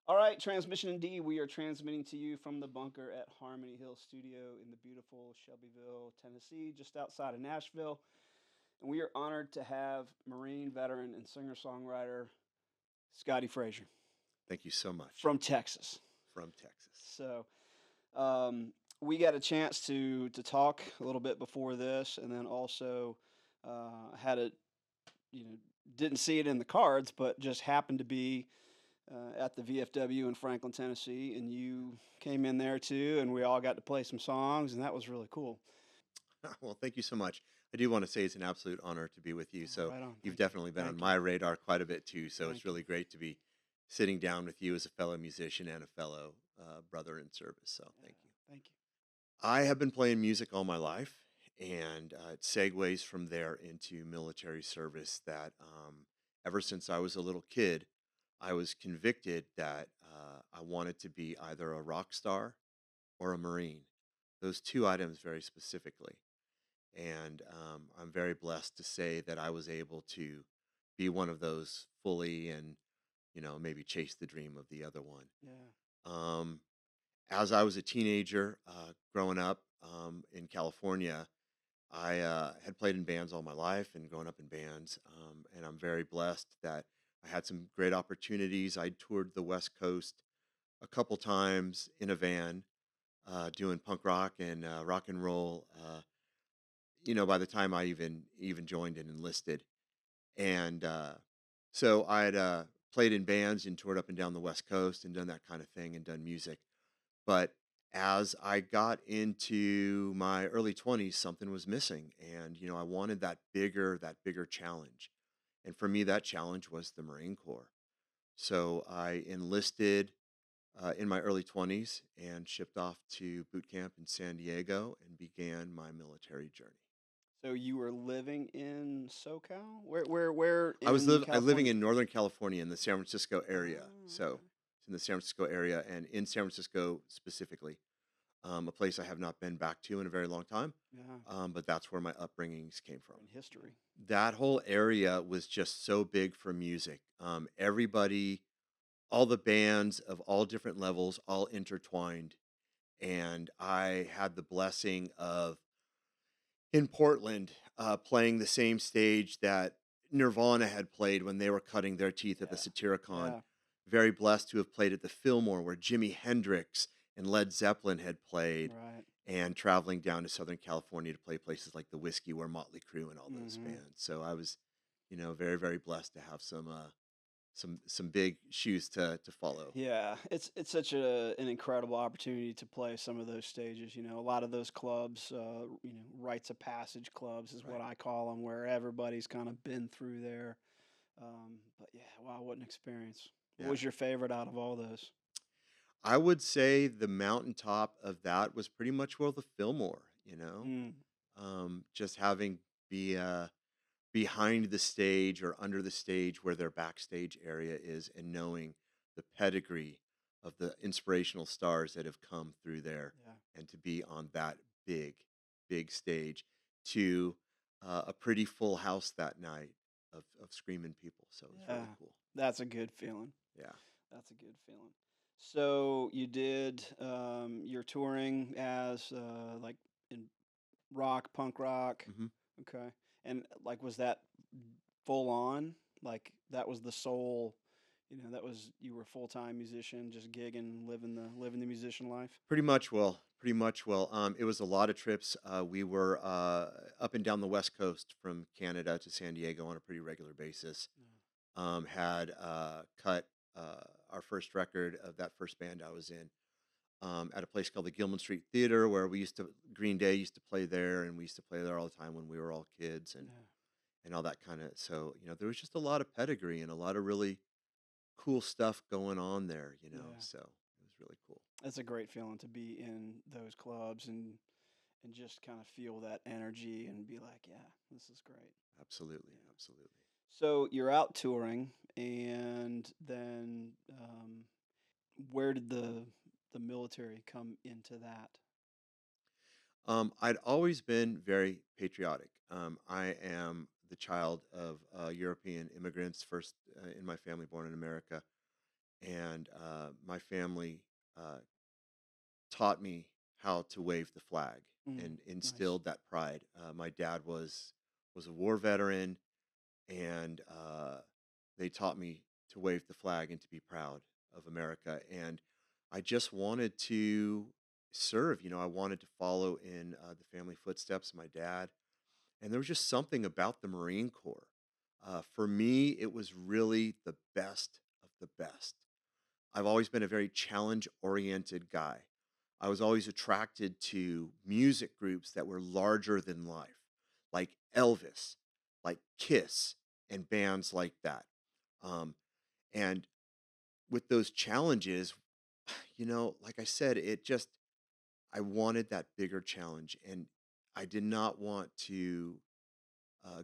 All right, Transmission D. We are transmitting to you from the bunker at Harmony Hill Studio in the beautiful Shelbyville, Tennessee, just outside of Nashville. And we are honored to have Marine veteran and singer songwriter Scotti Fraser Thank you so much. from Texas. From Texas. So we got a chance to talk a little bit before this, and then also had a you know didn't see it in the cards, but just happened to be at the VFW in Franklin, Tennessee, and you came in there too, and we all got to play some songs, and that was really cool. Well, thank you so much. I do want to say it's an absolute honor to be with you. So Right on. you've Thank you. definitely been on Thank you. my radar quite a bit too. So it's Thank you. really great to be sitting down with you as a fellow musician and a fellow brother in service. So Yeah, thank you. thank you. I have been playing music all my life, and it segues from there into military service. That ever since I was a little kid, I was convicted that I wanted to be either a rock star or a Marine. Those two items very specifically. And I'm very blessed to say that I was able to be one of those fully and, maybe chase the dream of the other one. Yeah. Um, as I was a teenager growing up in California, I had played in bands all my life and grown up in bands. And I'm very blessed that I had some great opportunities. I toured the West Coast a couple times in a van doing punk rock and rock and roll. By the time I even joined and enlisted, and so I had played in bands and toured up and down the West Coast and done that kind of thing and done music. But as I got into my early 20s, something was missing, and I wanted that bigger challenge, and for me, that challenge was the Marine Corps. So I enlisted in my early 20s and shipped off to boot camp in San Diego and began my military journey. So you were living in SoCal? Where in I'm living California? in Northern California in the San Francisco area. Oh, So okay. it's in the San Francisco area and in San Francisco specifically, a place I have not been back to in a very long time. Yeah. But that's where my upbringings came from. In history. That whole area was just so big for music. Everybody, all the bands of all different levels, all intertwined. And I had the blessing of in Portland, playing the same stage that Nirvana had played when they were cutting their teeth at the Yeah. Satyricon. Yeah. Very blessed to have played at the Fillmore, where Jimi Hendrix and Led Zeppelin had played, Right. and traveling down to Southern California to play places like the Whiskey, where Motley Crue and all those Mm-hmm. bands. So I was, very very blessed to have some big shoes to follow. Yeah, it's such an incredible opportunity to play some of those stages. A lot of those clubs, rites of passage clubs is what Right. I call them, where everybody's kind of been through there. But yeah, wow, what an experience! What Yeah. was your favorite out of all those? I would say the mountaintop of that was pretty much well the Fillmore. Mm, Just having be behind the stage or under the stage where their backstage area is, and knowing the pedigree of the inspirational stars that have come through there, yeah, and to be on that big, big stage to a pretty full house that night of screaming people. So it was yeah, really cool. that's a good feeling. Yeah. That's a good feeling. So you did your touring as like in rock, punk rock. hmm Okay. And like, was that full on? Like, that was the sole, that was, you were a full time musician, just gigging, living the musician life? Pretty much well. Pretty much well. It was a lot of trips. We were up and down the West Coast from Canada to San Diego on a pretty regular basis. Had cut our first record of that first band I was in at a place called the Gilman Street Theater, where Green Day used to play there, and we used to play there all the time when we were all kids, and Yeah. all that kind of. So there was just a lot of pedigree and a lot of really cool stuff going on there. Yeah. Yeah. So it was really cool. That's a great feeling to be in those clubs and just kind of feel that energy and be like, yeah, this is great. Absolutely, Yeah. absolutely. So you're out touring, and then where did the military come into that? I'd always been very patriotic. I am the child of European immigrants, first in my family born in America, and my family uh, taught me how to wave the flag Mm, and nice. instilled that pride. My dad was a war veteran, and they taught me to wave the flag and to be proud of America. And I just wanted to serve. I wanted to follow in the family footsteps of my dad. And there was just something about the Marine Corps. For me, it was really the best of the best. I've always been a very challenge oriented guy. I was always attracted to music groups that were larger than life, like Elvis, like Kiss, and bands like that. Um, and with those challenges, like I said, I wanted that bigger challenge. And I did not want to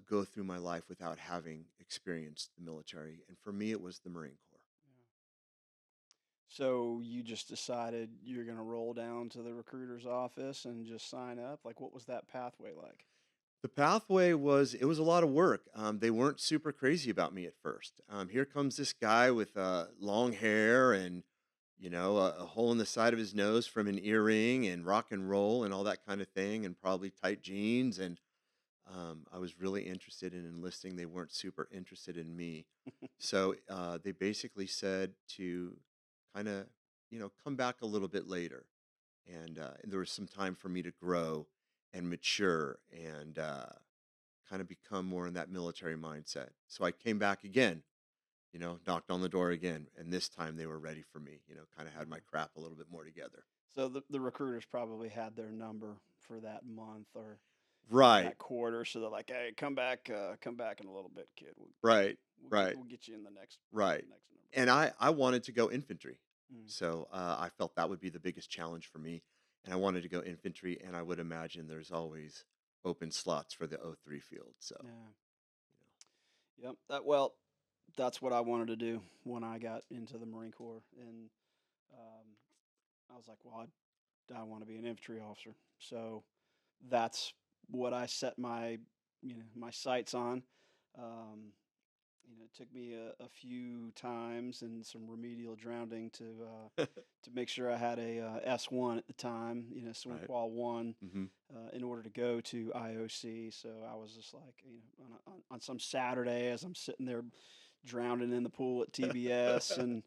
go through my life without having experienced the military. And for me, it was the Marine Corps. Yeah. So you just decided you're going to roll down to the recruiter's office and just sign up? Like, what was that pathway like? The pathway it was a lot of work. They weren't super crazy about me at first. Here comes this guy with long hair and, a hole in the side of his nose from an earring and rock and roll and all that kind of thing, and probably tight jeans. And I was really interested in enlisting. They weren't super interested in me. So they basically said to kind of, come back a little bit later. And there was some time for me to grow and mature and kind of become more in that military mindset. So I came back again, knocked on the door again. And this time they were ready for me, kind of had my Yeah. crap a little bit more together. So the recruiters probably had their number for that month or Right, that quarter, so they're like, "Hey, come back in a little bit, kid. right, right, We'll get you in the right. next number." And I wanted to go infantry. Mm. So I felt that would be the biggest challenge for me. And I wanted to go infantry. And I would imagine there's always open slots for the O3 field. So, Yeah. Yep. That's what I wanted to do when I got into the Marine Corps, and um, I was like, well, I want to be an infantry officer. So that's what I set my sights on. Um, it took me a few times and some remedial drowning to make sure I had a S1 at the time, swim right. qual one, Hmm. in order to go to IOC. So I was just like, on some Saturday as I'm sitting there drowning in the pool at TBS, and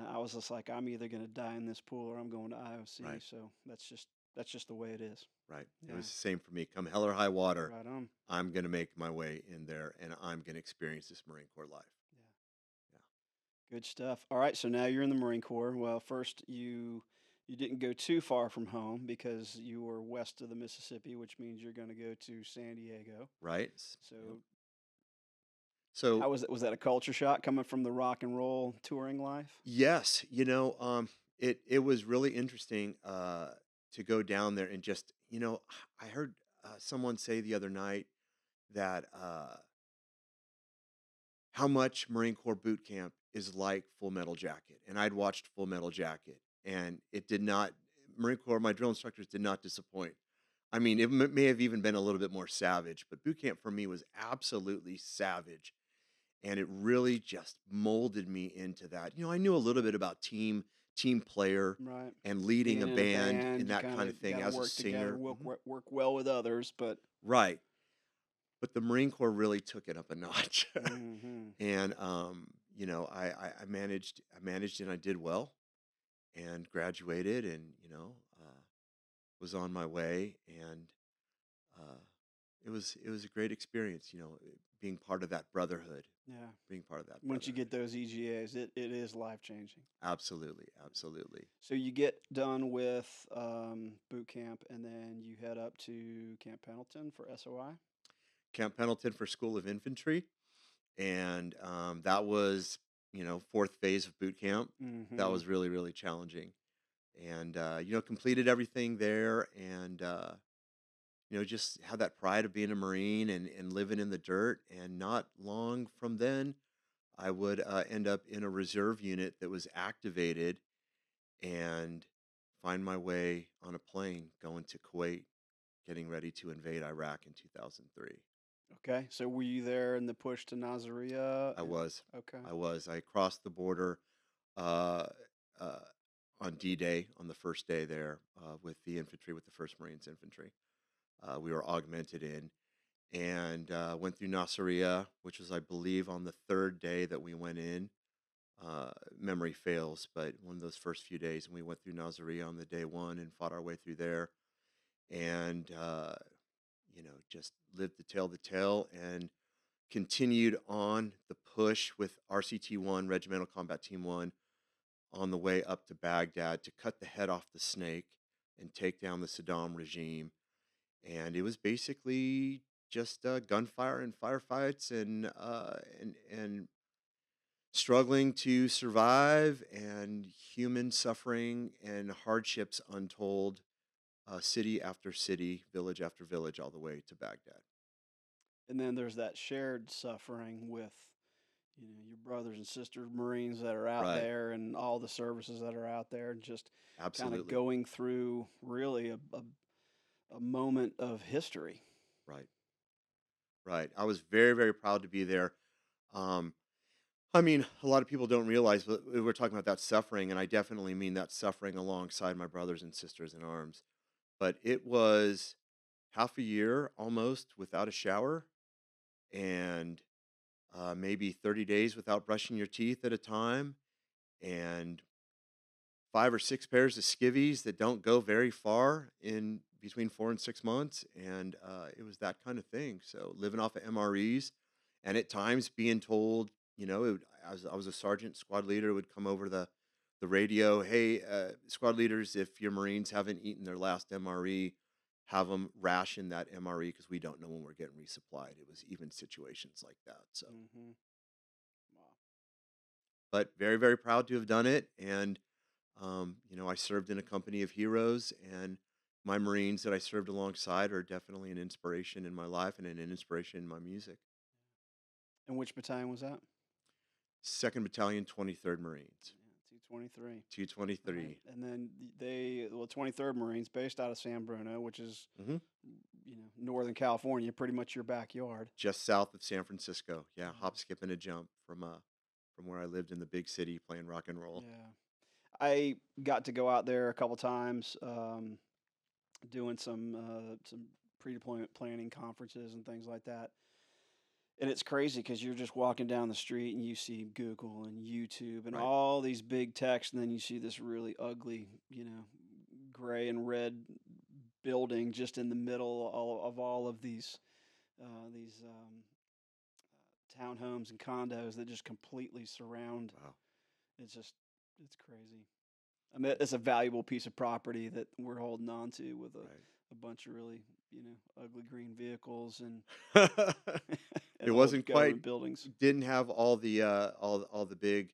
I was just like, I'm either going to die in this pool or I'm going to IOC. Right, So that's just the way it is. right. It Yeah, was the same for me. Come hell or high water, right on. I'm going to make my way in there and I'm going to experience this Marine Corps life. Yeah. Yeah. Good stuff. All right, so now you're in the Marine Corps. Well, first you didn't go too far from home because you were west of the Mississippi, which means you're going to go to San Diego. Right. So Yep. So, how was it? Was that a culture shock coming from the rock and roll touring life? yes, it was really interesting to go down there and just, I heard someone say the other night that how much Marine Corps boot camp is like Full Metal Jacket. And I'd watched Full Metal Jacket, and it did not, Marine Corps, my drill instructors did not disappoint. I mean, it may have even been a little bit more savage, but boot camp for me was absolutely savage. And it really just molded me into that. I knew a little bit about team player Right. and leading Being a in a band band, and you that kind kind of of got thing to as a work together, singer. Mhm. work well with others, but Right. But the Marine Corps really took it up a notch. hmm And I managed and I did well and graduated and was on my way and uh, it was a great experience, being part of that brotherhood, yeah. being part of that Once you get brotherhood. those EGAs, it is life changing. Absolutely, absolutely. So you get done with boot camp, and then you head up to Camp Pendleton for SOI. Camp Pendleton for School of Infantry, and that was fourth phase of boot camp. That Mm-hmm. was really really challenging, and completed everything there, and just had that pride of being a Marine and living in the dirt. And not long from then, I would end up in a reserve unit that was activated and find my way on a plane going to Kuwait, getting ready to invade Iraq in 2003. Okay, so were you there in the push to Nasiriyah? I was. Okay. I was. I crossed the border uh, uh, on D-Day, on the first day there, with the infantry, with the First Marines Infantry. We were augmented in, and went through Nasiriyah, which was, I believe, on the third day that we went in. Memory fails, but one of those first few days, and we went through Nasiriyah on the day one and fought our way through there, and just lived to tell the tale, and continued on the push with RCT-1, Regimental Combat Team 1, on the way up to Baghdad to cut the head off the snake and take down the Saddam regime. And it was basically just gunfire and firefights, and struggling to survive, and human suffering and hardships untold, city after city, village after village, all the way to Baghdad. And then there's that shared suffering with, your brothers and sisters, Marines that are out Right. there and all the services that are out there, and just kind of Absolutely. going through really a moment of history. Right. Right. I was very, very proud to be there. Um, I mean, a lot of people don't realize, but we're talking about that suffering, and I definitely mean that suffering alongside my brothers and sisters in arms. But it was half a year almost without a shower, and maybe 30 days without brushing your teeth at a time, and 5 or 6 pairs of skivvies that don't go very far in between 4 and 6 months, and it was that kind of thing. So living off of MREs, and at times being told, as I was a sergeant, squad leader would come over the radio, hey, squad leaders, if your Marines haven't eaten their last MRE, have them ration that MRE because we don't know when we're getting resupplied. It was even situations like that. So, Hmm. Wow. but very, very proud to have done it. And I served in a company of heroes, and my Marines that I served alongside are definitely an inspiration in my life and an inspiration in my music. And which battalion was that? 2nd Battalion, 23rd Marines, Yeah, 223. All right. 223. And then 23rd Marines, based out of San Bruno, which is, Hmm. Northern California, pretty much your backyard. Just south of San Francisco. Yeah, Yeah. hop, skip, and a jump from where I lived in the big city playing rock and roll. Yeah. I got to go out there a couple times, doing some pre-deployment planning conferences and things like that. And it's crazy because you're just walking down the street and you see Google and YouTube and Right. all these big text, and then you see this really ugly, gray and red building just in the middle of all of these townhomes and condos that just completely surround. Wow. It's just it's crazy. I mean, it's a valuable piece of property that we're holding on to with a bunch of really, ugly green vehicles and Right. It and old wasn't quite, government buildings. didn't have all the big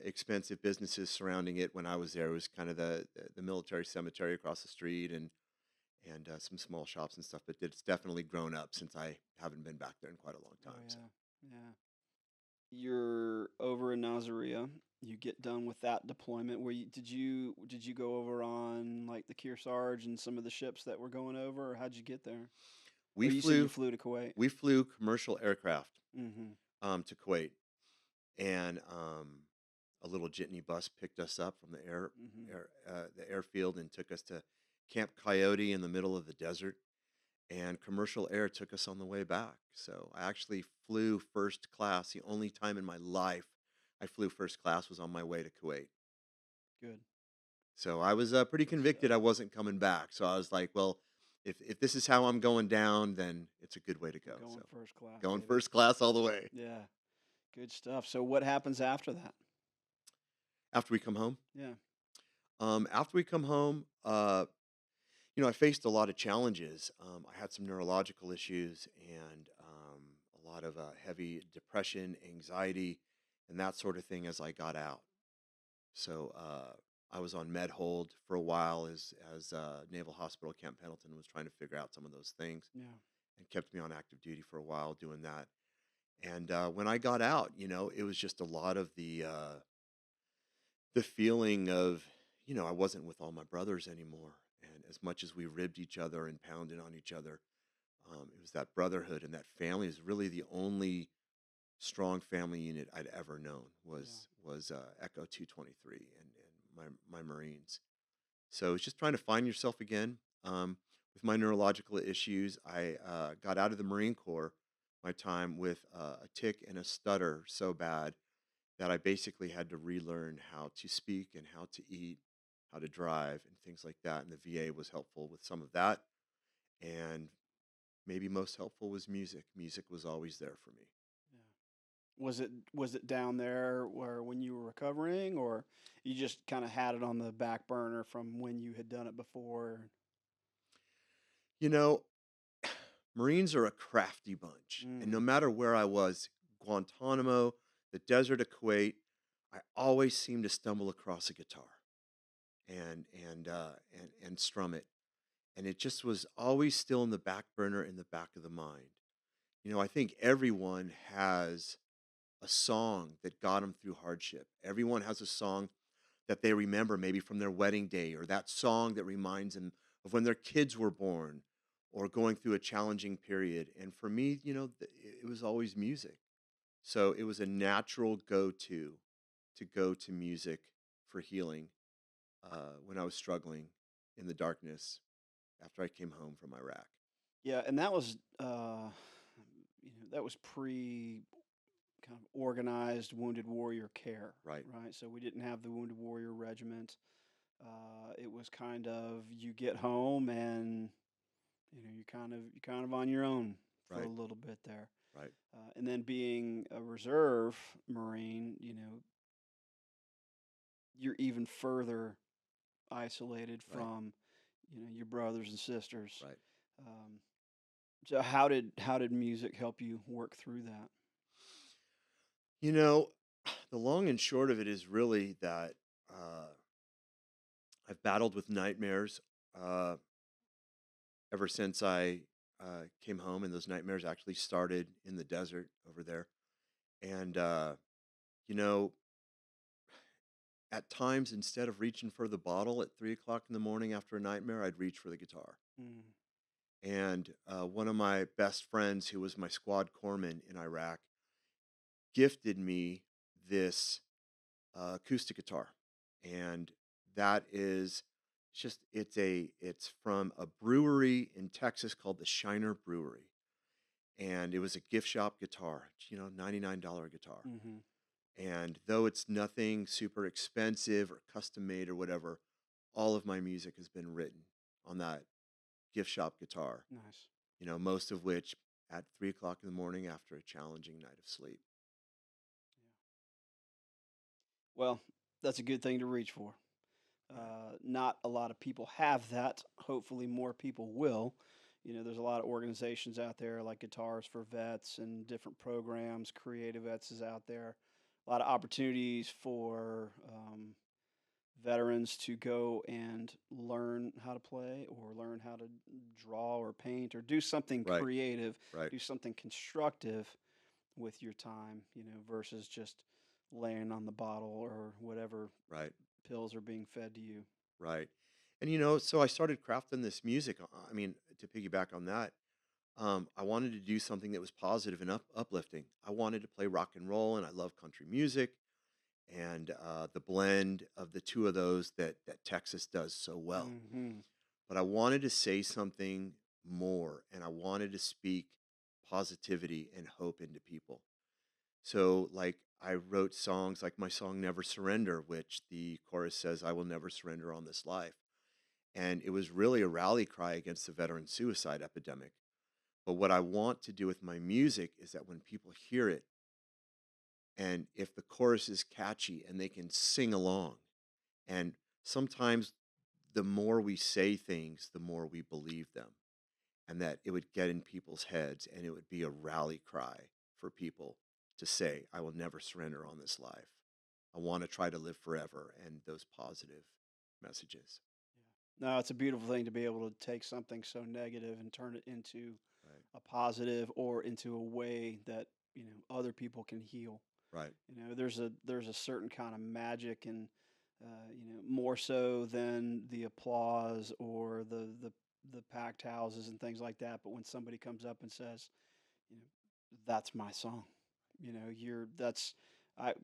expensive businesses surrounding it when I was there. It was kind of the military cemetery across the street, and some small shops and stuff. But it's definitely grown up since I haven't been back there in quite a long Oh time. So yeah, yeah. You're over in Nazaria. You get done with that deployment. Did you go over on like the Kearsarge and some of the ships that were going over, or how'd you get there? we Or you said you flew flew to Kuwait. we flew commercial aircraft Mm-hmm. to Kuwait, and a little jitney bus picked us up from Mm-hmm. the airfield and took us to Camp Coyote in the middle of the desert, and commercial air took us on the way back. So I actually flew first class. The only time in my life I flew first class was on my way to Kuwait. Good. So I was pretty Good convicted stuff. I wasn't coming back. So I was like, well, if this is how I'm going down, then it's a good way to We're go. going So first class, going baby. first class all the way. Yeah. Good stuff. So what happens after that? After we come home, Yeah. after we come home, I faced a lot of challenges. I had some neurological issues, and a lot of heavy depression, anxiety, and that sort of thing as I got out. So I was on med hold for a while as Naval Hospital Camp Pendleton was trying to figure out some of those things, Yeah. and kept me on active duty for a while doing that. And when I got out, it was just a lot of the feeling of, I wasn't with all my brothers anymore. And as much as we ribbed each other and pounded on each other, it was that brotherhood and that family is really the only strong family unit I'd ever known Yeah. was Echo 223 and my Marines. So it's just trying to find yourself again. With my neurological issues, I got out of the Marine Corps my time with a tick and a stutter so bad that I basically had to relearn how to speak and how to eat, how to drive, and things like that. And the VA was helpful with some of that. And maybe most helpful was music. Music was always there for me. Yeah. Was it down there where when you were recovering, or you just kind of had it on the back burner from when you had done it before? You know, Marines are a crafty bunch. And no Mm, matter where I was, Guantanamo, the desert of Kuwait, I always seemed to stumble across a guitar and strum it. And it just was always still in the back burner in the back of the mind. I think everyone has a song that got them through hardship. Everyone has a song that they remember maybe from their wedding day, or that song that reminds them of when their kids were born or going through a challenging period. And for me, it was always music. So it was a natural to go to music for healing when I was struggling in the darkness after I came home from Iraq. yeah, and that was that was pre kind of organized wounded warrior care, Right, right? So we didn't have the wounded warrior regiment. It was kind of you get home and you're kind of on your own for a right, little bit there. right, And then being a reserve Marine, you're even further isolated right, from, your brothers and sisters. right. Um, so how did music help you work through that? You know, the long and short of it is really that uh, I've battled with nightmares uh, ever since I came home, and those nightmares actually started in the desert over there. And you know, at times, instead of reaching for the bottle at 3 o'clock in the morning after a nightmare, I'd reach for the guitar. Mm, And one of my best friends, who was my squad corpsman in Iraq, gifted me this acoustic guitar, and that is it's from a brewery in Texas called the Shiner Brewery, and it was a gift shop guitar, $99 guitar. hmm And though it's nothing super expensive or custom made or whatever, all of my music has been written on that gift shop guitar. Nice. Most of which at 3 o'clock in the morning after a challenging night of sleep. Well, that's a good thing to reach for. Right, Not a lot of people have that. Hopefully, more people will. There's a lot of organizations out there like Guitars for Vets and different programs. Creative Vets is out there. A lot of opportunities for veterans to go and learn how to play or learn how to draw or paint or do something right, creative, right, do something constructive with your time, versus just laying on the bottle or whatever right. pills are being fed to you. Right. And so I started crafting this music. I mean, to piggyback on that, I wanted to do something that was positive and uplifting. I wanted to play rock and roll, and I love country music, and the blend of the two of those that Texas does so well. Hmm But I wanted to say something more, and I wanted to speak positivity and hope into people. So, like, I wrote songs like my song "Never Surrender," which the chorus says, "I will never surrender on this life." And it was really a rally cry against the veteran suicide epidemic. But what I want to do with my music is that when people hear it, and if the chorus is catchy and they can sing along, and sometimes the more we say things, the more we believe them, and that it would get in people's heads and it would be a rally cry for people to say, I will never surrender on this life. I want to try to live forever, and those positive messages. No, it's a beautiful thing to be able to take something so negative and turn it into Right, a positive or into a way that other people can heal. right, There's a certain kind of magic and more so than the applause or the packed houses and things like that. But when somebody comes up and says, you know, that's my song, You know, you're that's I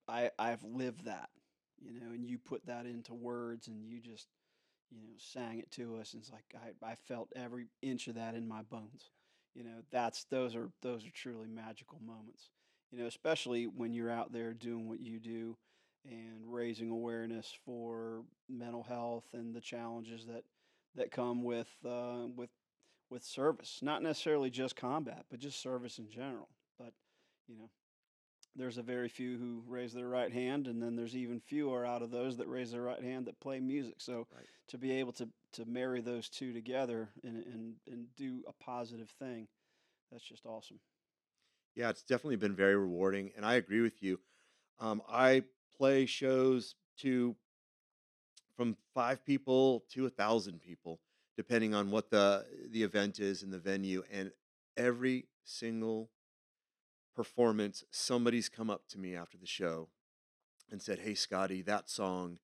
I've lived that, you know, and you put that into words and you just, you know, sang it to us. And it's like I felt every inch of that in my bones. You know, those are truly magical moments. You know, especially when you're out there doing what you do and raising awareness for mental health and the challenges that come with service. Not necessarily just combat, but just service in general. But you know, there's a very few who raise their right hand, and then there's even fewer out of those that raise their right hand that play music. So Right. to be able to marry those two together and do a positive thing, that's just awesome. Yeah, it's definitely been very rewarding, and I agree with you. I play shows to from 5 people to 1,000 people, depending on what the event is in the venue. And every single performance, somebody's come up to me after the show and said, "Hey, Scotty, that song,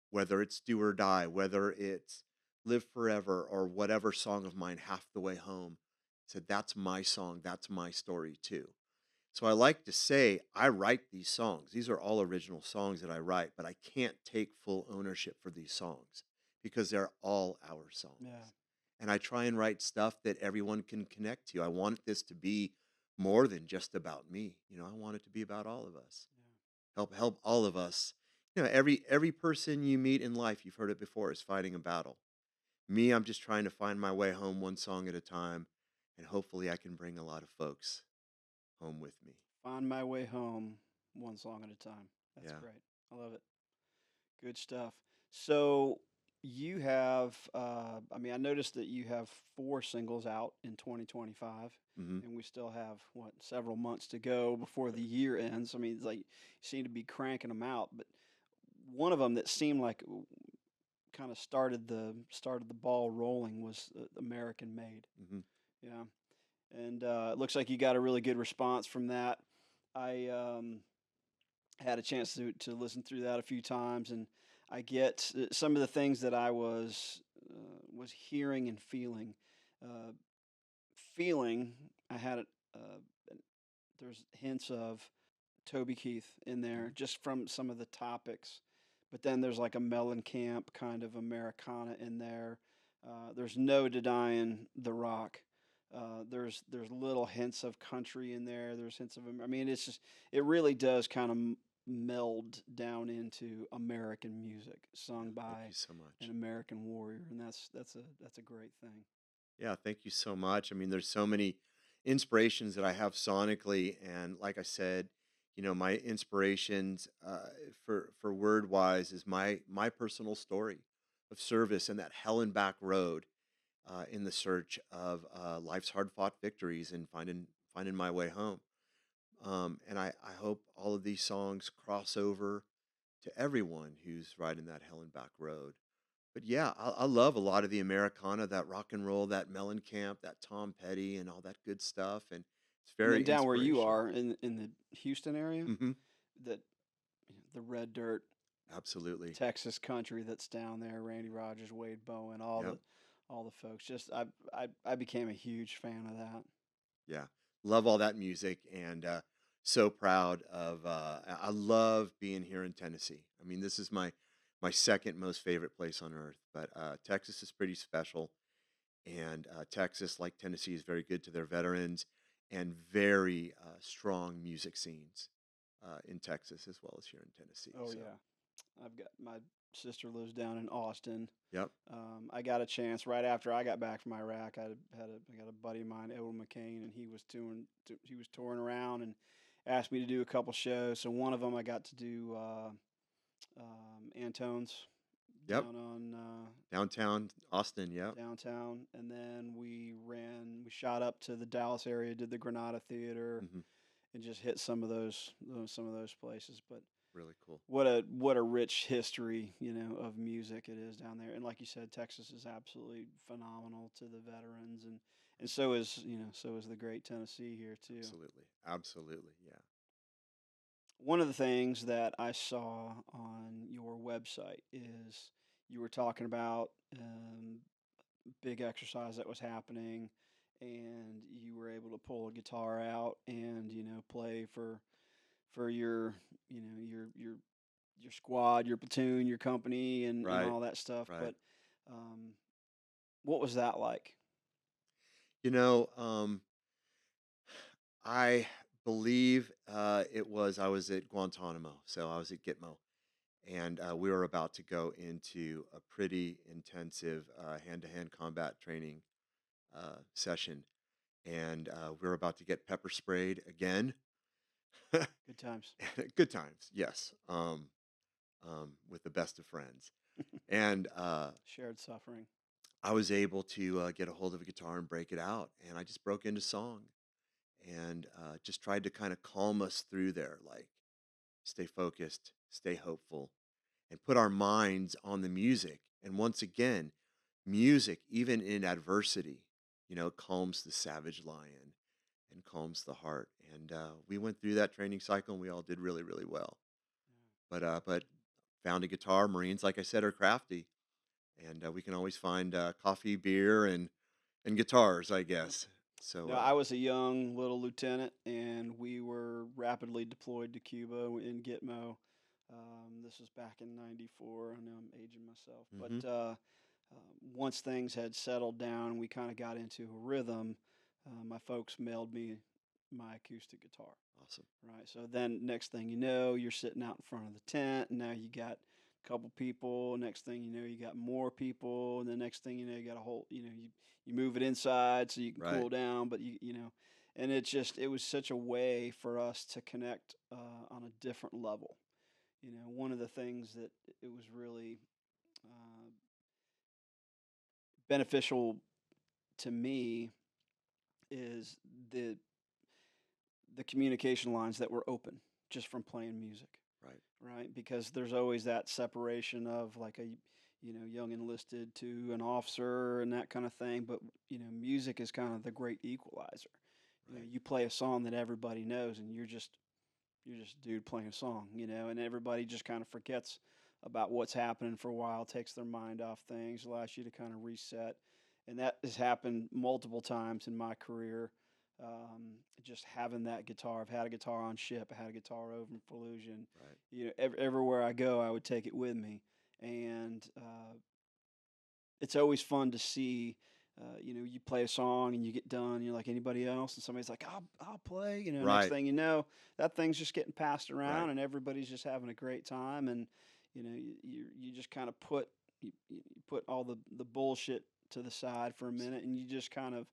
whether it's Do or Die, whether it's Live Forever, or whatever song of mine, Half the Way Home," said, "That's my song. That's my story too." So I like to say I write these songs. These are all original songs that I write, but I can't take full ownership for these songs because they're all our Yeah, songs. And I try and write stuff that everyone can connect to. I want this to be more than just about me. I want it to be about all of us. yeah. Help all of us. Every person you meet in life, you've heard it before, is fighting a battle. Me, I'm just trying to find my way home one song at a time, and hopefully I can bring a lot of folks home with me. Find my way home, one song at a time. That's Yeah. great. I love it. Good stuff. So you have, I mean, I noticed that you have four singles out in 2025, Mhm. and we still have what several months to go before the year ends. I mean, it's like you seem to be cranking them out, but one of them that seemed like kind of started the ball rolling was American Made. Mhm. Yeah, and it looks like you got a really good response from that. I had a chance to listen through that a few times, and I get some of the things that I was hearing and feeling. Uh, feeling, I had it. There's hints of Toby Keith in there Mhm. just from some of the topics, but then there's like a Mellencamp kind of Americana in there. There's no denying the rock. There's little hints of country in there. There's hints of I mean, it's just it really does kind of meld down into American music Yeah. sung Thank by you so an much. American warrior, and that's a great thing. Yeah. Thank you so much. I mean, there's so many inspirations that I have sonically, and like I said, my inspirations for word wise is my personal story of service and that hell and back road in the search of life's hard fought victories and finding my way home. And I hope all of these songs cross over to everyone who's riding that hell and back road. But yeah, I love a lot of the Americana, that rock and roll, that Mellencamp, that Tom Petty, and all that good stuff. And it's And then very down where you inspirational. are in the Houston area, Hmm. that the red dirt Absolutely. Texas country that's down there. Randy Rogers, Wade Bowen, Yep. all the folks. Just I became a huge fan of that. Yeah. Love all that music, and so proud of. I love being here in Tennessee. I mean, this is my second most favorite place on earth, but Texas is pretty special. And Texas, like Tennessee, is very good to their veterans and very strong music scenes in Texas as well as here in Tennessee. Oh So, yeah, I've got my sister lives down in Austin. yep. I got a chance right after I got back from Iraq. I got a buddy of mine, Edward McCain, and he was touring around and asked me to do a couple shows. So one of them I got to do Antone's Yep. down on Downtown Austin. Yep. downtown, and then we shot up to the Dallas area, did the Granada Theater, Hmm. and just hit some of those places. But Really cool. what a rich history, you know, of music it is down there. And like you said, Texas is absolutely phenomenal to the veterans, and so is the great Tennessee here too. Absolutely. Absolutely. Yeah. One of the things that I saw on your website is you were talking about big exercise that was happening, and you were able to pull a guitar out and play for your your squad, your platoon, your company, and Right, all that stuff. right. But um, what was that like? You know, I believe it was I was at Guantanamo, so I was at Gitmo, and we were about to go into a pretty intensive hand-to-hand combat training session, and we were about to get pepper sprayed again. Good times. Good times, yes, with the best of friends, and Shared suffering. I was able to get a hold of a guitar and break it out, and I just broke into song and just tried to kind of calm us through there, like stay focused, stay hopeful, and put our minds on the music. And once again, music, even in adversity, calms the savage lion and calms the heart. And we went through that training cycle, and we all did really, really well. But found a guitar. Marines, like I said, are crafty, and we can always find coffee, beer, and guitars, I Yeah. guess. So, No, I was a young little lieutenant, and we were rapidly deployed to Cuba in Gitmo. This was back in '94. I know I'm aging myself, mhm, but once things had settled down, we kind of got into a rhythm. My folks mailed me my acoustic guitar. awesome. Right. So then next thing you know, you're sitting out in front of the tent, and now you got a couple people. Next thing you know, you got more people, and the next thing you know, you got a whole, you move it inside so you can Right. cool down, but and it was such a way for us to connect on a different level. One of the things that it was really uh, beneficial to me is the communication lines that were open just from playing music. Right. Right? Because there's always that separation of like a young enlisted to an officer and that kind of thing. But music is kind of the great equalizer. Right. You play a song that everybody knows, and you're just a dude playing a song, and everybody just kind of forgets about what's happening for a while, takes their mind off things, allows you to kind of reset. And that has happened multiple times in my career. Just having that guitar. I've had a guitar on ship. I had a guitar over in Fallujah. Right. Everywhere I go, I would take it with me. And it's always fun to see. You play a song and you get done. You're like anybody else, and somebody's like, "I'll play." Next Right. thing you know, that thing's just getting passed Right. around, and everybody's just having a great time. And you just kind of you put all the bullshit to the side for a minute, and you just kind of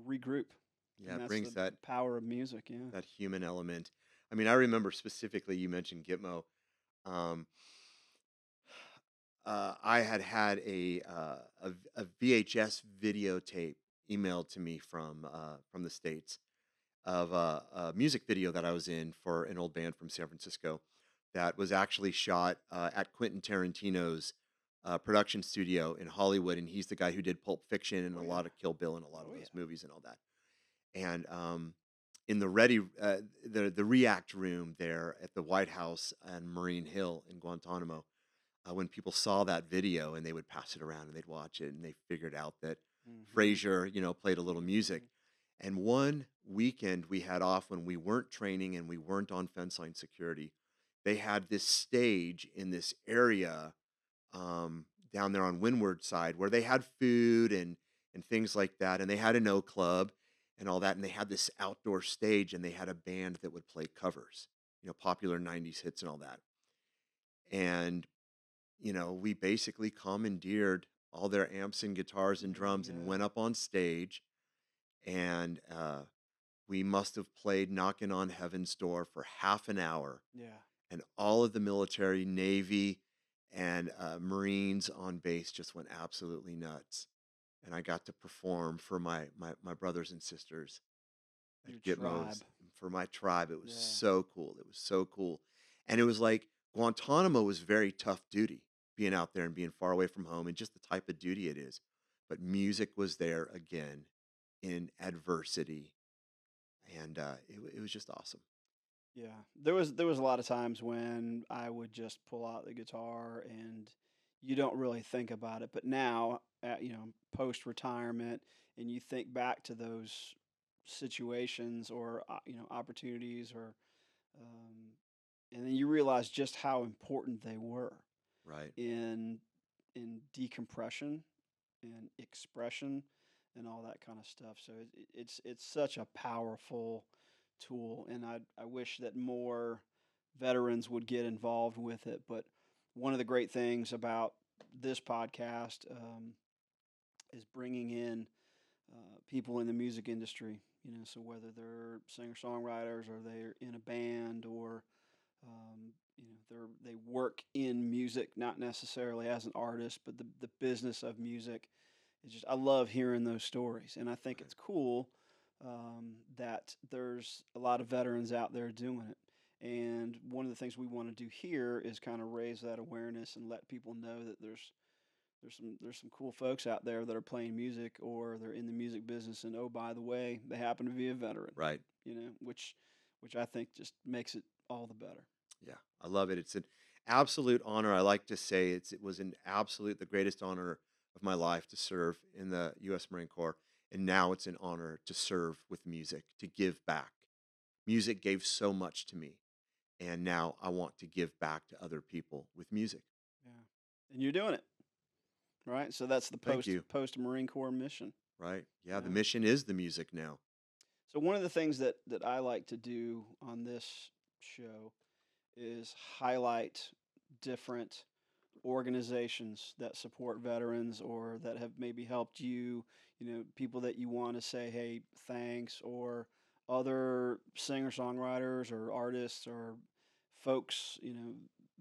regroup, Yeah, and it that's brings the that power of music. Yeah. that human element. I mean, I remember specifically you mentioned Gitmo. Um, I had had a VHS videotape emailed to me from the states of a music video that I was in for an old band from San Francisco that was actually shot at Quentin Tarantino's production studio in Hollywood, and he's the guy who did Pulp Fiction and a Oh lot yeah. of Kill Bill and a lot of Oh those yeah. movies and all that. And in the ready the React room there at the White House on Marine Hill in Guantanamo, when people saw that video and they would pass it around and they'd watch it and they figured out that Hmm. Frazier, played a little music. Hmm. And one weekend we had off when we weren't training and we weren't on fence line security, they had this stage in this area down there on Windward side where they had food and things like that, and they had an O club and all that, and they had this outdoor stage, and they had a band that would play covers, popular '90s hits and all that. And we basically commandeered all their amps and guitars and There you drums and went go. up on stage, and we must have played "Knocking on Heaven's Door" for half an hour, Yeah. and all of the military, Navy, and Marines on base just went absolutely nuts. And I got to perform for my brothers and sisters at Your Gitmos tribe. for my tribe. It was Yeah. so cool. It was so cool. And it was like Guantanamo was very tough duty, being out there and being far away from home and just the type of duty it is. But music was there again in adversity. And it was just awesome. Yeah. There was a lot of times when I would just pull out the guitar and you don't really think about it. But now, post retirement, and you think back to those situations or opportunities, or um, and then you realize just how important they were Right. in decompression and expression and all that kind of stuff. So it's such a powerful tool, and I wish that more veterans would get involved with it. But one of the great things about this podcast is bringing in people in the music industry. So whether they're singer songwriters or they're in a band, or they work in music, not necessarily as an artist, but the business of music. It's just I love hearing those stories, and I think Right. it's cool that there's a lot of veterans out there doing it. And one of the things we want to do here is kind of raise that awareness and let people know that there's some cool folks out there that are playing music or they're in the music business, and oh, by the way, they happen to be a veteran. Right. Which I think just makes it all the better. Yeah, I love it. It's an absolute honor. I like to say it was an absolute the greatest honor of my life to serve in the U.S. Marine Corps, and now it's an honor to serve with music, to give back. Music gave so much to me, and now I want to give back to other people with music. Yeah, and you're doing it right. So that's the Thank you. post Marine Corps mission. Right? Yeah, the Yeah. mission is the music now. So one of the things that I like to do on this show is highlight different organizations that support veterans or that have maybe helped you, people that you want to say, hey, thanks, or other singer songwriters or artists or folks,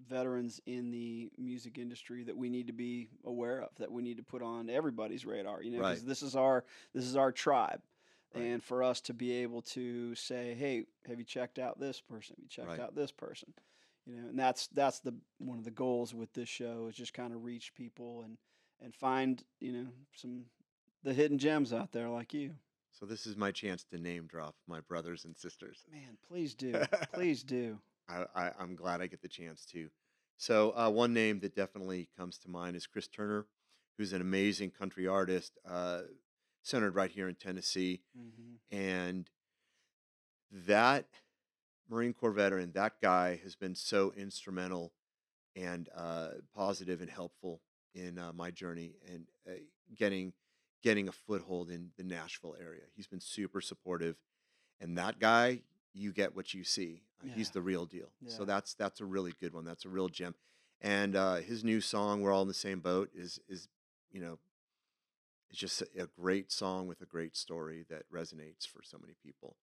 veterans in the music industry that we need to be aware of, that we need to put on everybody's radar, Right. because this is our tribe. Right. And for us to be able to say, hey, have you checked out this person? Have you checked Right. out this person? And that's the one of the goals with this show, is just kind of reach people and find some the hidden gems out there like you. So this is my chance to name drop my brothers and sisters. Man, please do, please do. I'm glad I get the chance to. So one name that definitely comes to mind is Chris Turner, who's an amazing country artist, centered right here in Tennessee, Hmm. and that Marine Corps veteran, that guy has been so instrumental and positive and helpful in my journey and getting getting a foothold in the Nashville area. He's been super supportive, and that guy, you get what you see. He's Yeah, the real deal. So yeah, that's a really good one. That's a real gem. And his new song, "We're All in the Same Boat," is you know it's just a great song with a great story that resonates for so many people.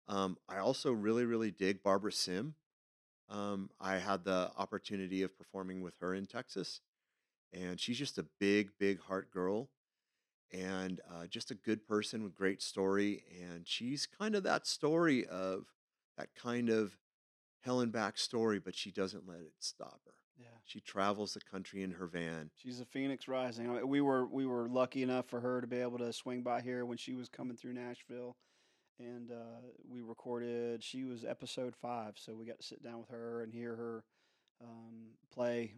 I also really dig Barbara Sim. I had the opportunity of performing with her in Texas, and she's just a big heart girl, and just a good person with great story. And she's kind of that story of that kind of Helen back story, but she doesn't let it stop her. yeah. She travels the country in her van. She's a phoenix rising. I mean, we were lucky enough for her to be able to swing by here when she was coming through Nashville, and we recorded. She was episode 5, so we got to sit down with her and hear her play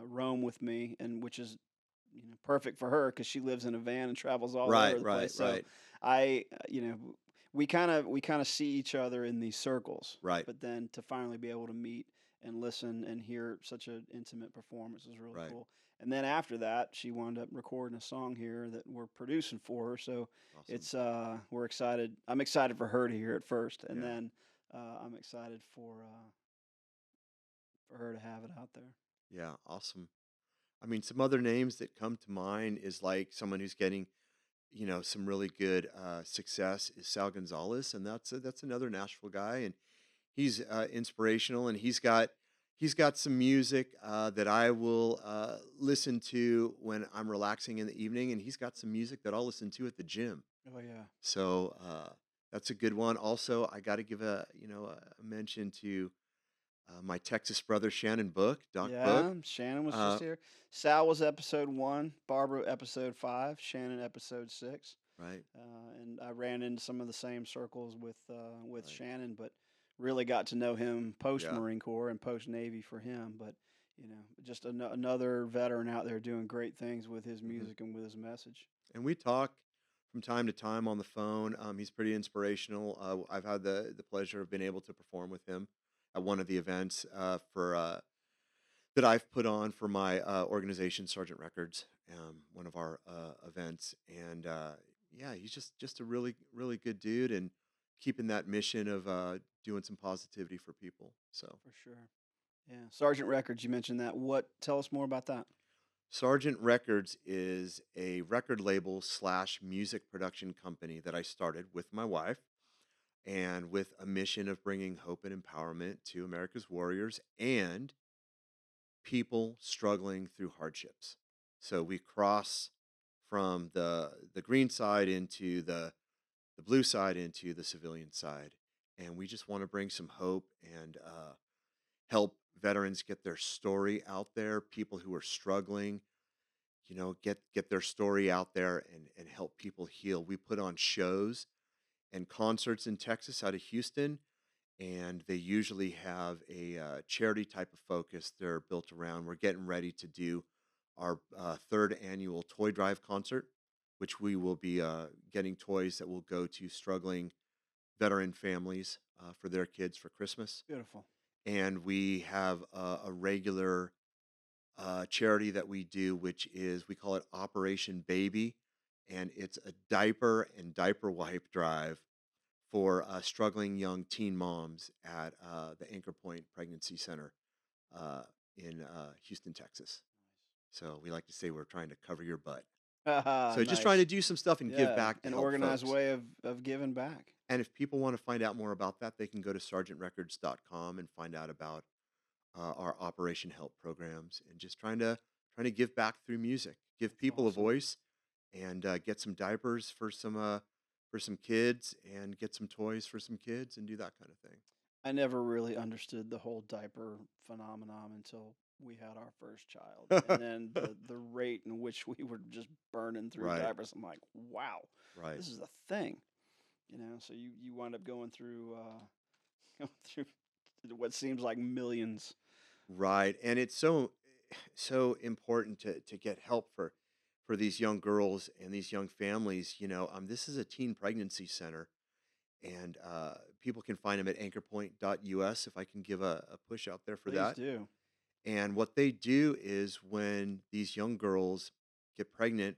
roam with me, and which is perfect for her because she lives in a van and travels all over Right, the right, place. So right, I, we kind of see each other in these circles, right, but then to finally be able to meet and listen and hear such an intimate performance is really right. cool. And then after that, she wound up recording a song here that we're producing for her. So Awesome. it's we're excited. I'm excited for her to hear it first, and Yeah, then I'm excited for her to have it out there. yeah, awesome. I mean, some other names that come to mind is like someone who's getting some really good success is Sal Gonzalez, and that's another Nashville guy, and he's inspirational, and he's got some music that I will listen to when I'm relaxing in the evening, and he's got some music that I'll listen to at the gym. Oh yeah, So that's a good one. Also, I got to give a mention to my Texas brother Shannon Book, Doc Book. yeah. Shannon was Uh, just here. Sal was episode 1. Barbara episode 5. Shannon episode 6. right, And I ran into some of the same circles with right, Shannon, but really got to know him post yeah, Marine Corps and post Navy for him. But just another veteran out there doing great things with his Hmm. music and with his message. And we talk from time to time on the phone. He's pretty inspirational. I've had the pleasure of being able to perform with him at one of the events for that I've put on for my organization, Sergeant Records, one of our events. And yeah, he's just a really good dude, and keeping that mission of doing some positivity for people. So For sure. Yeah. Sergeant Records, you mentioned that. Tell us more about that. Sergeant Records is a record label slash music production company that I started with my wife, and with a mission of bringing hope and empowerment to America's warriors and people struggling through hardships. So we cross from the green side into the blue side into the civilian side, and we just want to bring some hope and help veterans get their story out there. People who are struggling, get their story out there and help people heal. We put on shows and concerts in Texas out of Houston, and they usually have a charity type of focus. They're built around. We're getting ready to do our third annual toy drive concert, which we will be getting toys that will go to struggling veteran families for their kids for Christmas. Beautiful. And we have a regular charity that we do, which is we call it Operation Baby, and it's a diaper and diaper wipe drive for struggling young teen moms at the Anchor Point Pregnancy Center uh, in Houston, Texas. So we like to say we're trying to cover your butt. Haha, So just trying to nice. do some stuff and give Yeah, back to an help organized folks. way of giving back. And if people want to find out more about that, they can go to sergeantrecords.com and find out about our Operation Help programs, and just trying to give back through music, give That's people a awesome. voice, and get some diapers for some kids, and get some toys for some kids, and do that kind of thing. I never really understood the whole diaper phenomenon until we had our first child, and then the rate in which we were just burning through Right, diapers. I'm like, wow, right, this is a thing. So you wind up going through going through what seems like millions. right. And it's so important to get help for these young girls and these young families. This is a teen pregnancy center, and people can find them at anchorpoint.us, if I can give a push out there for Please that. do. And what they do is when these young girls get pregnant,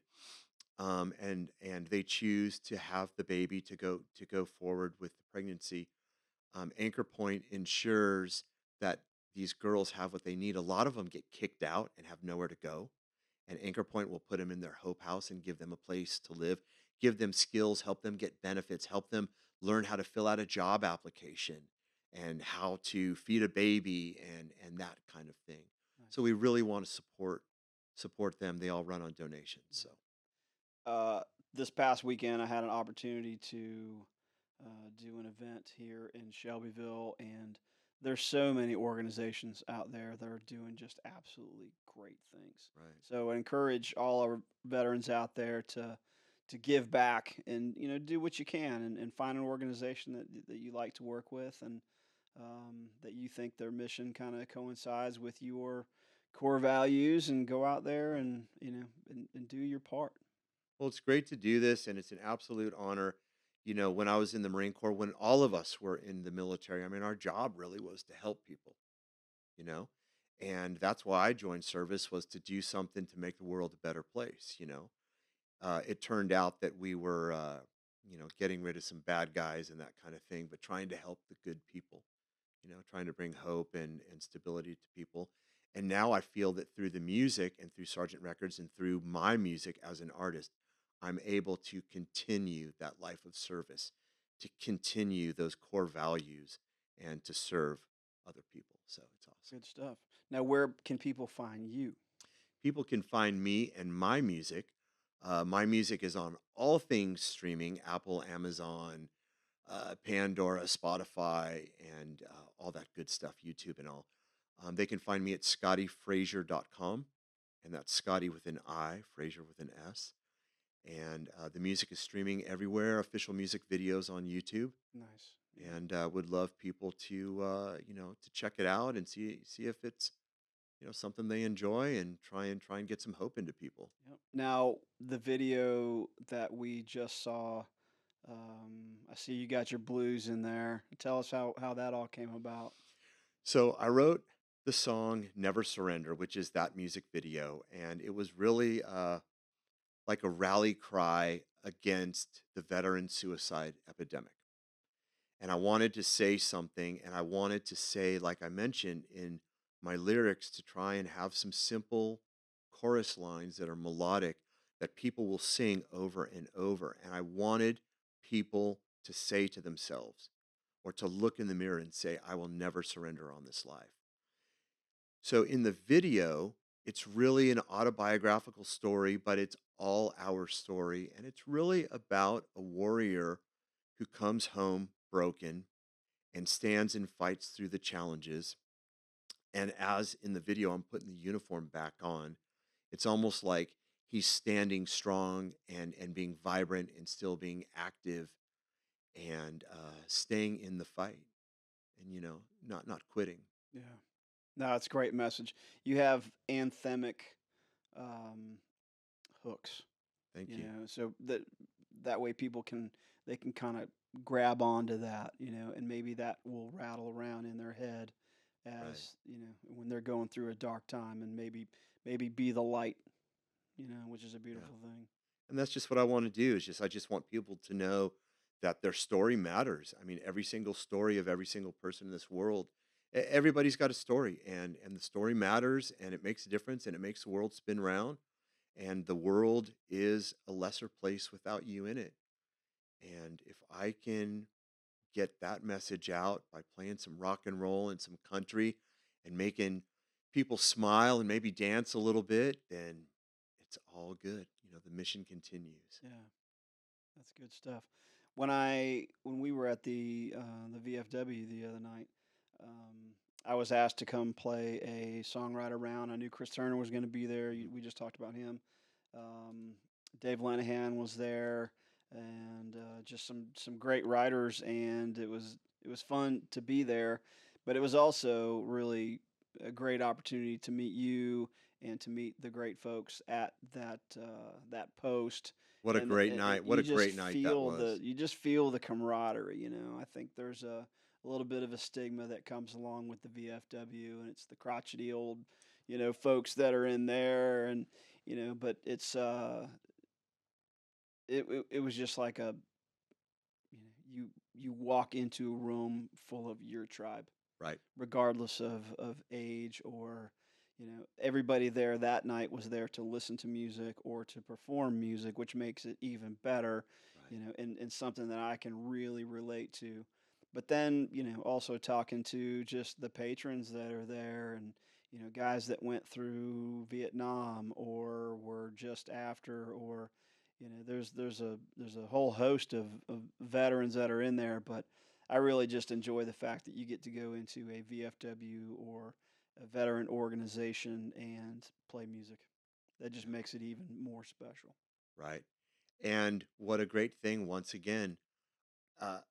and they choose to have the baby to go forward with the pregnancy, Anchor Point ensures that these girls have what they need. A lot of them get kicked out and have nowhere to go, and Anchor Point will put them in their hope house and give them a place to live, give them skills, help them get benefits, help them learn how to fill out a job application and how to feed a baby and that kind of thing. So Nice. we really want to support them. They all run on donations. So Uh, this past weekend, I had an opportunity to do an event here in Shelbyville, and there's so many organizations out there that are doing just absolutely great things. right. So I encourage all our veterans out there to give back and do what you can and find an organization that you like to work with and that you think their mission kind of coincides with your core values and go out there Right. and and do your part. Well, it's great to do this, and it's an absolute honor. When I was in the Marine Corps, when all of us were in the military, I mean, our job really was to help people, you know? And that's why I joined service, was to do something to make the world a better place. It turned out that we were, getting rid of some bad guys and that kind of thing, but trying to help the good people, trying to bring hope and stability to people. And now I feel that through the music and through Sergeant Records and through my music as an artist, I'm able to continue that life of service, to continue those core values, and to serve other people. So it's awesome. Good stuff. Now, where can people find you? People can find me and my music. My music is on all things streaming: Apple, Amazon, Pandora, Spotify, and all that good stuff, YouTube and all. They can find me at scottyfraser.com, and that's Scotty with an I, Fraser with an S. And the music is streaming everywhere, official music videos on YouTube, Nice. Yeah. and would love people to, to check it out and see if it's something they enjoy and try and get some hope into people. Yep. Now, the video that we just saw, I see you got your blues in there. Tell us how that all came about. So I wrote the song "Never Surrender," which is that music video, and it was really like a rally cry against the veteran suicide epidemic. And I wanted to say something, and I wanted to say, like I mentioned in my lyrics, to try and have some simple chorus lines that are melodic that people will sing over and over. And I wanted people to say to themselves or to look in the mirror and say, I will never surrender on this life. So in the video, it's really an autobiographical story, but it's all our story. And it's really about a warrior who comes home broken and stands and fights through the challenges. And as in the video, I'm putting the uniform back on, it's almost like he's standing strong and being vibrant and still being active and staying in the fight and not quitting. Yeah. No, it's a great message. You have anthemic um, hooks, Thank you. so that way people can they can kind of grab onto that, and maybe that will rattle around in their head Right. as when they're going through a dark time, and maybe be the light, which is a Yeah. beautiful thing. And that's just what I want to do is just I just want people to know that their story matters. I mean, every single story of every single person in this world, everybody's got a story, and the story matters, and it makes a difference, and it makes the world spin round, and the world is a lesser place without you in it. And if I can get that message out by playing some rock and roll and some country and making people smile and maybe dance a little bit, then it's all good. The mission continues. Yeah, that's good stuff. When we were at the VFW the other night, I was asked to come play a songwriter round. I knew Chris Turner was going to be there. Mhm. We just talked about him. Um, Dave Lenihan was there, and just some great writers. And it was fun to be there, but it was also really a great opportunity to meet you and to meet the great folks at that post. What a And great night. What a great night that was. you just feel the camaraderie. I think there's a little bit of a stigma that comes along with the VFW, and it's the crotchety old, folks that are in there, and but it was just like you walk into a room full of your tribe, Right. regardless of age, or everybody there that night was there to listen to music or to perform music, which makes it even better, Right. and something that I can really relate to. But then also talking to just the patrons that are there, and guys that went through Vietnam or were just after, or there's a whole host of veterans that are in there. But I really just enjoy the fact that you get to go into a VFW or a veteran organization and play music. That just Yeah. makes it even more special. Right. And what a great thing, once again, uh,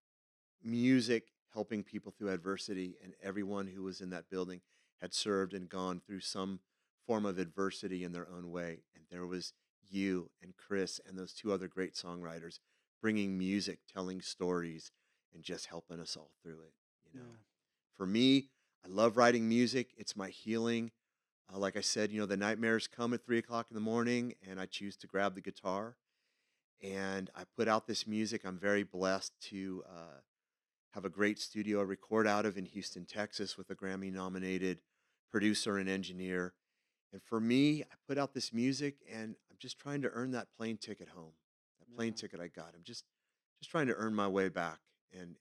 music helping people through adversity, and everyone who was in that building had served and gone through some form of adversity in their own way. And there was you and Chris and those two other great songwriters bringing music, telling stories, and just helping us all through it. You know, Yeah. for me, I love writing music. It's my healing. Like I said, the nightmares come at 3 o'clock in the morning, and I choose to grab the guitar and I put out this music. I'm very blessed to have a great studio I record out of in Houston, Texas, with a Grammy nominated producer and engineer. And for me, I put out this music and I'm just trying to earn that plane ticket home. That plane Yeah. ticket I got. I'm just trying to earn my way back and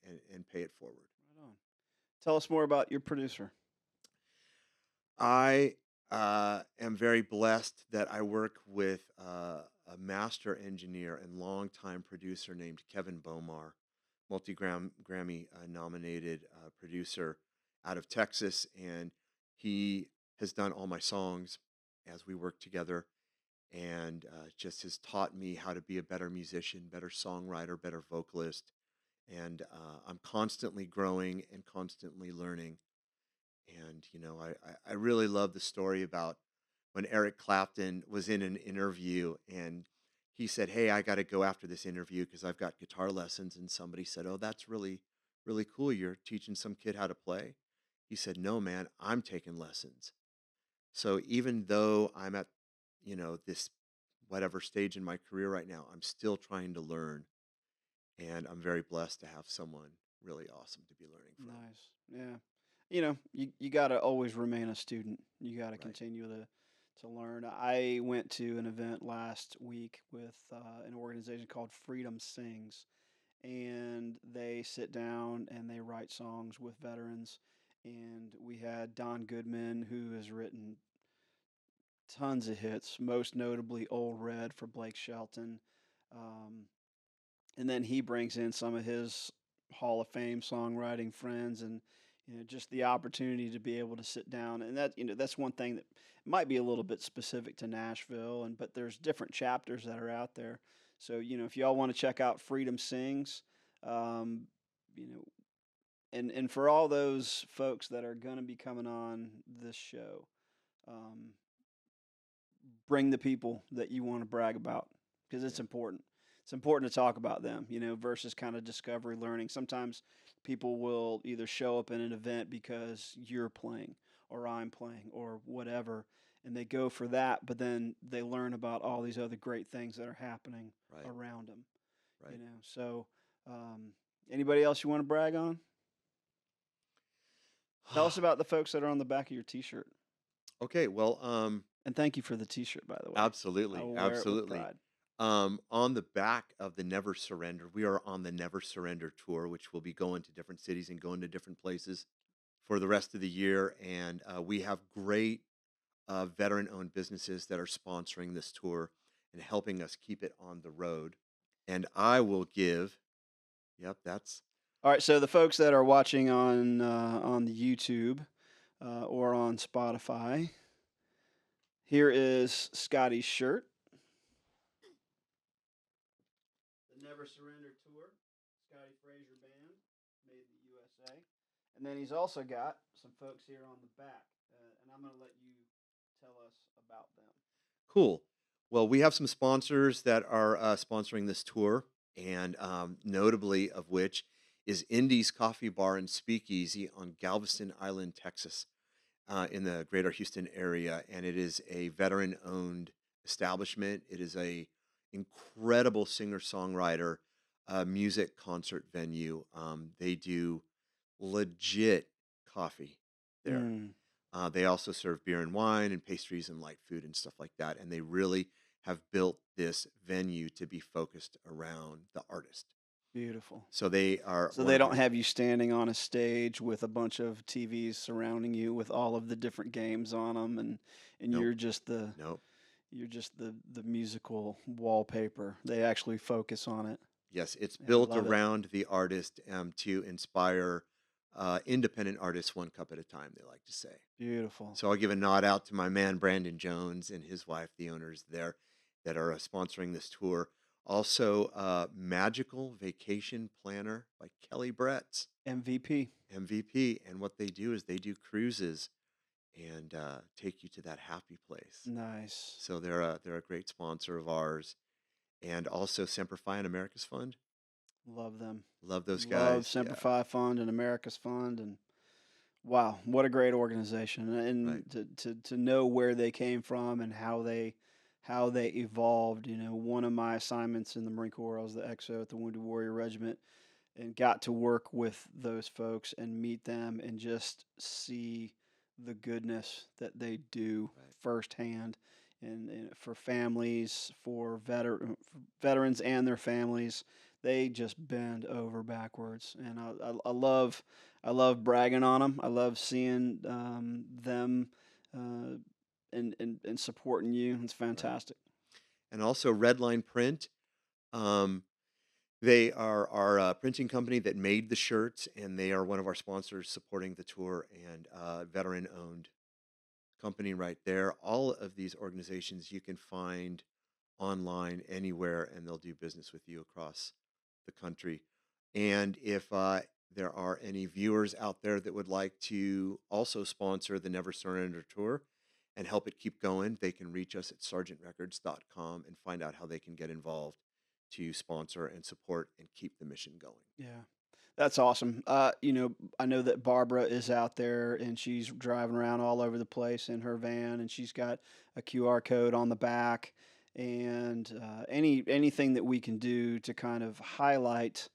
pay it forward. Right on. Tell us more about your producer. I am very blessed that I work with a master engineer and longtime producer named Kevin Bomar, Grammy nominated producer out of Texas, and he has done all my songs as we work together, and just has taught me how to be a better musician, better songwriter, better vocalist, and I'm constantly growing and constantly learning, And I really love the story about when Eric Clapton was in an interview and he said, "Hey, I got to go after this interview because I've got guitar lessons." And somebody said, "Oh, that's really, really cool. You're teaching some kid how to play." He said, "No, man, I'm taking lessons." So even though I'm at, this whatever stage in my career right now, I'm still trying to learn. And I'm very blessed to have someone really awesome to be learning from. Nice. Yeah. You got to always remain a student. You got to Right. continue to learn. I went to an event last week with an organization called Freedom Sings, and they sit down and they write songs with veterans. And we had Don Goodman, who has written tons of hits, most notably Old Red for Blake Shelton. Um, and then he brings in some of his Hall of Fame songwriting friends, and just the opportunity to be able to sit down, and that's one thing that might be a little bit specific to Nashville, and but there's different chapters that are out there. So if y'all want to check out Freedom Sings, um, you know, and for all those folks that are going to be coming on this show, um, bring the people that you want to brag about because it's Yeah. important. It's important to talk about them, versus kind of discovery learning. Sometimes people will either show up in an event because you're playing or I'm playing or whatever, and they go for that, but then they learn about all these other great things that are happening Right. around them, Right. So, um, anybody else you want to brag on? Tell us about the folks that are on the back of your T-shirt, Okay. Well, and thank you for the T-shirt, by the way. I absolutely, will wear it with absolutely. pride. On the back of the Never Surrender, we are on the Never Surrender tour, which will be going to different cities and going to different places for the rest of the year. And we have great veteran-owned businesses that are sponsoring this tour and helping us keep it on the road. And I will give. Yep, that's All right, so the folks that are watching on the YouTube or on Spotify, here is Scotty's shirt. The Never Surrender Tour, Scotti Fraser Band, made in the USA. And then he's also got some folks here on the back, and I'm going to let you tell us about them. cool. Well, we have some sponsors that are sponsoring this tour, and notably of which is Indy's Coffee Bar and Speakeasy on Galveston Island, Texas, in the greater Houston area. And it is a veteran-owned establishment. It is a incredible singer-songwriter music concert venue. They do legit coffee there. Mm, They also serve beer and wine and pastries and light food and stuff like that. And they really have built this venue to be focused around the artist. beautiful. So they are So one they of don't the have you standing on a stage with a bunch of TVs surrounding you with all of the different games on them, and nope, nope. you're just the musical wallpaper. They actually focus on it. Yes, it's Yeah, I built love it. around the artist to inspire independent artists one cup at a time, they like to say. Beautiful. So I'll give a nod out to my man Brandon Jones and his wife, the owners there, that are sponsoring this tour. Also, Magical Vacation Planner by Kelly Bretz, MVP. MVP. And what they do is they do cruises and take you to that happy place. Nice. So they're a great sponsor of ours. And also Semper Fi and America's Fund. Love them. Love those Love guys. Semper Yeah, Fi Fund and America's Fund, and wow, what a great organization. right. And to know where they came from and how they evolved. One of my assignments in the Marine Corps, I was the XO at the Wounded Warrior Regiment, and got to work with those folks and meet them and just see the goodness that they do Right. firsthand, and for families, for veterans and their families, they just bend over backwards, and I love bragging on them. I love seeing them uh, and supporting you. It's Right. fantastic. And also Redline Print. Um, they are our printing company that made the shirts, and they are one of our sponsors supporting the tour and veteran owned company right there. All of these organizations you can find online anywhere, and they'll do business with you across the country. And if there are any viewers out there that would like to also sponsor the Never Surrender Tour and help it keep going, they can reach us at sergeantrecords.com and find out how they can get involved to sponsor and support and keep the mission going. Yeah. That's awesome. I know that Barbara is out there and she's driving around all over the place in her van, and she's got a QR code on the back. And anything that we can do to kind of highlight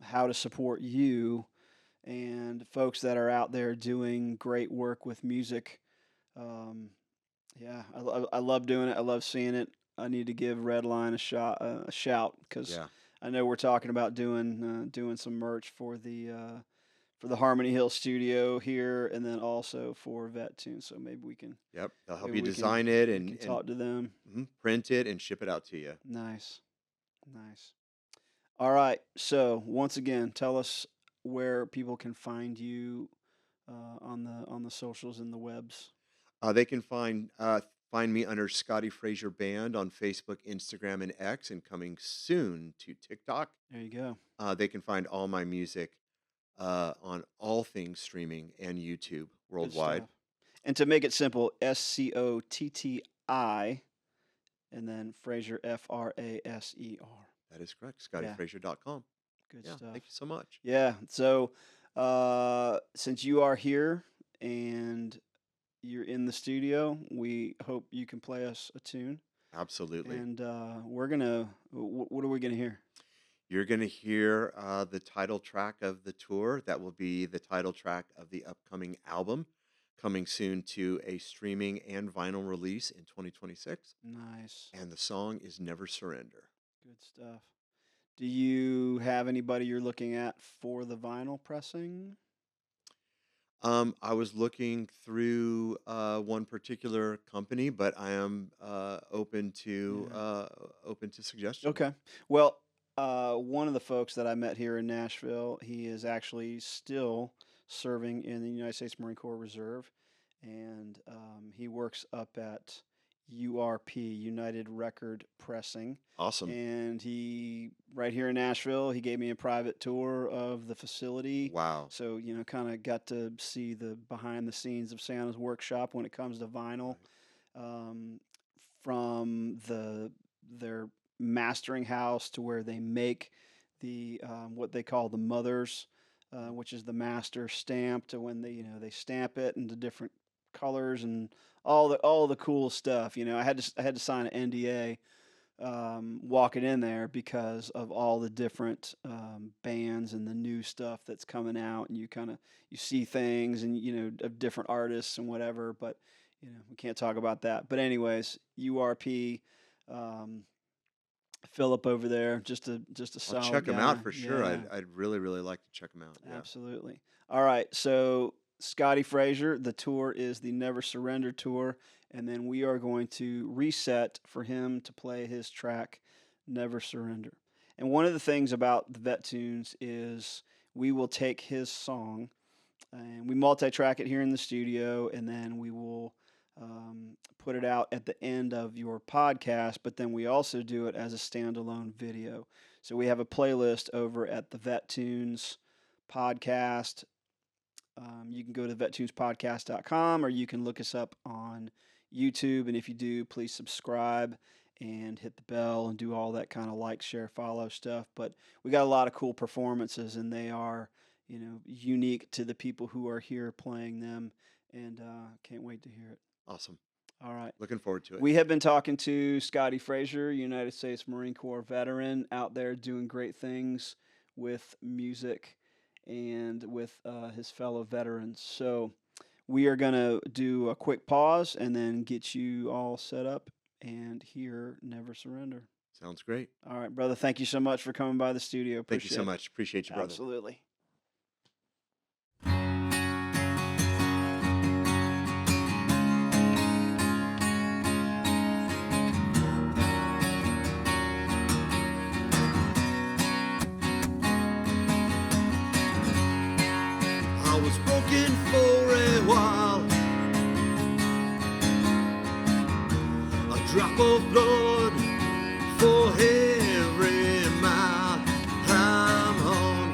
how to support you and folks that are out there doing great work with music. Um, yeah, I love doing it. I love seeing it. I need to give Redline a shout because Yeah. I know we're talking about doing some merch for the Harmony Hill studio here, and then also for VetTunes. So Yep. They'll help maybe you we can design it we can talk to them. print it and ship it out to you. Nice, nice. All right. So once again, tell us where people can find you on the socials and the webs. They can find me under Scotti Fraser Band on Facebook, Instagram, and X, and coming soon to TikTok. There you go. They can find all my music on all things streaming and YouTube Good worldwide. stuff. And to make it simple, Scotti, and then Fraser, Fraser. That is correct. Yeah. ScottyFraser.com. Good Yeah. stuff. Thank you so much. Yeah. So since you are here and you're in the studio, we hope you can play us a tune. Absolutely. And we're gonna. What are we gonna hear? You're going to hear the title track of the tour. That will be the title track of the upcoming album, coming soon to a streaming and vinyl release in 2026. Nice. And the song is Never Surrender. Good stuff. Do you have anybody you're looking at for the vinyl pressing? I was looking through one particular company, but I am open to suggestions. Okay. Well, one of the folks that I met here in Nashville, he is actually still serving in the United States Marine Corps Reserve, and he works up at URP, United Record Pressing. Awesome. And he, right here in Nashville, he gave me a private tour of the facility. Wow. So, kind of got to see the behind the scenes of Santa's workshop when it comes to vinyl. From their mastering house to where they make the what they call the mothers, which is the master stamp, to when they stamp it into different colors and all the cool stuff. I had to sign an NDA walking in there because of all the different bands and the new stuff that's coming out, and you see things and of different artists and whatever, but we can't talk about that. But anyways, URP, Philip over there, just a I'll solid check him guy. out for sure. Yeah, I'd really, really like to check him out. Yeah. absolutely. All right, so Scotti Fraser, the tour is the Never Surrender tour, and then we are going to reset for him to play his track, Never Surrender. And one of the things about the VetTunes is we will take his song and we multi-track it here in the studio, and then we will put it out at the end of your podcast, but then we also do it as a standalone video. So we have a playlist over at the VetTunes podcast. You can go to vettunespodcast.com, or you can look us up on YouTube. And if you do, please subscribe and hit the bell and do all that kind of like, share, follow stuff. But we got a lot of cool performances, and they are, unique to the people who are here playing them. And can't wait to hear it. Awesome. All right. Looking forward to it. We have been talking to Scotti Fraser, United States Marine Corps veteran, out there doing great things with music and with his fellow veterans. So we are going to do a quick pause and then get you all set up and hear Never Surrender. Sounds great. All right, brother. Thank you so much for coming by the studio. Thank you so much. Appreciate you, brother. Absolutely. I was broken for a while, a drop of blood for every mile I'm on.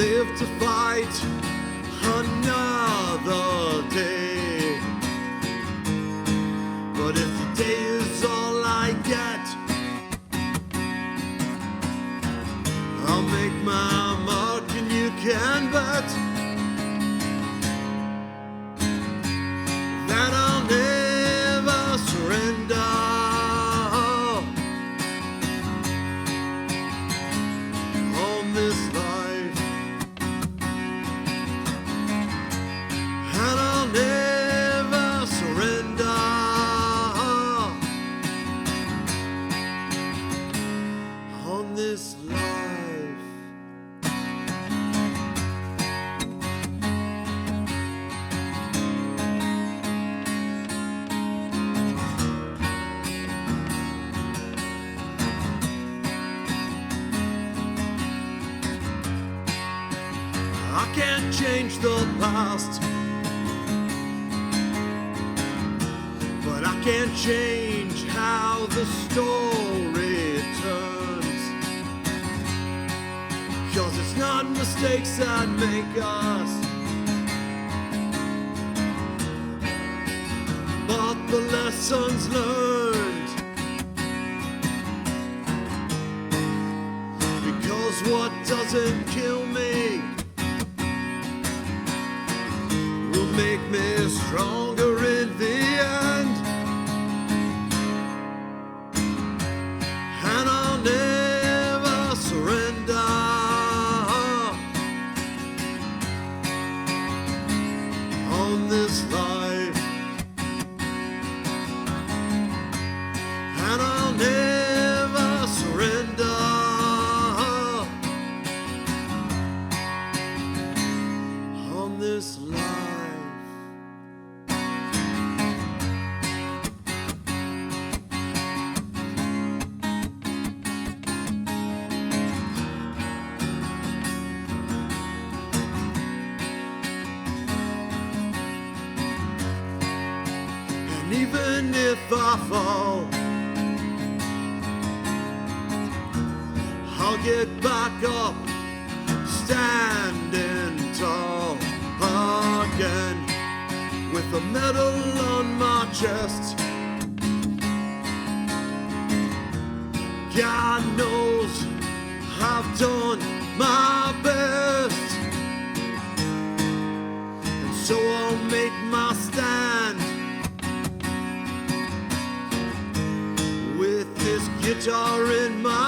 live to fight another day. But if today is all I get, I'll make my mark and you can bet that I'll never surrender on this life. And I'll never surrender on this life. I can't change the past, but I can change how the story turns. 'Cause it's not mistakes that make us, but the lessons learned. Because what doesn't kill me will make me stronger in the end. And I'll never surrender on this life. And I'll never surrender on this life. And even if I fall, I'll get back up, standing tall again, with a medal on my chest. God knows I've done my best, and so I'll make my stand with this guitar in my